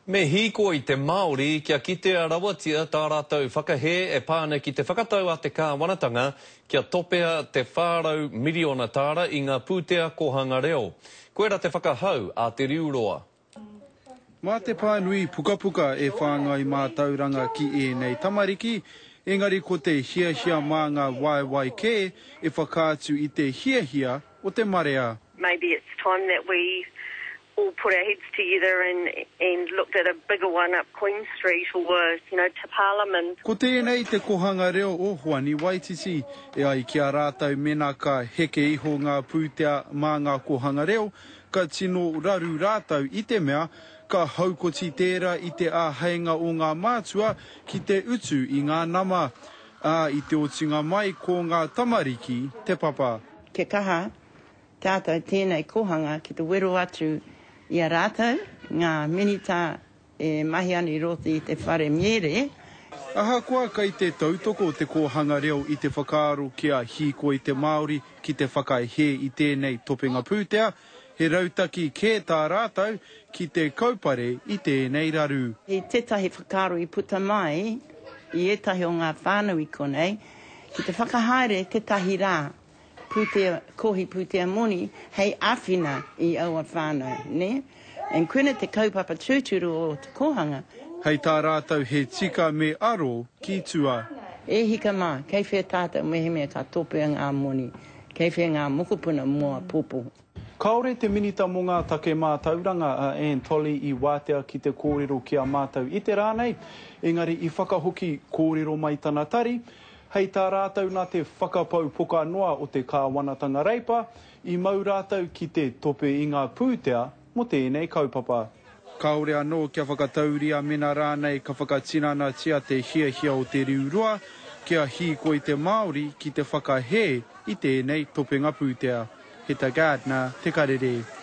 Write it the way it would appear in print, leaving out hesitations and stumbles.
Me hiko I te Māori kia kitea rawatia tā rātou whakahe e pāne ki te whakatau a te kāwanatanga kia topea te whārau miriona tāra I ngā pūtea kohanga reo. Koera te whakahau a te riuroa. Mā te pānui puka e whāngai mā tauranga ki e nei tamariki, engari ko te hia mā ngā YYK e whakātu I te hia o te marea. Maybe it's time that we all put our heads together and looked at a bigger one up Queen Street or, to Parliament. Ko tēnei te kohanga reo o Hoani Waititi, e ai kia rātau mena ka heke iho ngā pūtea mā ngā kohanga reo, ka tino raru rātau I te mea, ka haukoti tērā I te āheinga o ngā mātua ki te utu I ngā nama, I te otinga mai ko ngā tamariki, te papa. Ke kaha, tātou tēnei kohanga ki te wero atu I a rātou, ngā minita e mahi ani roti I te whare miere. Aha kua kai te tautoko te kohanga reo I te whakaaro kia hiko I te Māori ki te whakaihe I tēnei topenga pūtea, he rautaki kē tā rātou ki te kaupare I tēnei raru. He tētahi whakaaro I puta mai, I etahi o ngā whānau I konei, ki te whakahaere tētahi rā. Pūtea, kohi pūtea moni, hei awhina I aua whānau, ne? En koena te kaupapa tūturu o te kohanga. Hei tā rātou he tika me aro ki tua. E hika mā, kei whea tātou mehe mea ka topea ngā moni, kei whea ngā mokopuna mua popo. Kaore te minita mō ngā take mā tauranga a Anne Tolley I wātea ki te kōrero ki a mātou I te rānei, engari I whakahoki kōrero mai tana tari, hei tā rātou nā te whakapau poka noa o te kāwanatanga reipa, I mau rātou ki te tope I ngā pūtea mo tēnei kaupapa. Kaore anō kia whakatauria mena rānei ka whakatinana tia te hia o te riuroa, kia hiko I te Māori ki te whakahe I tēnei topenga pūtea. He tā Gardner, te karere.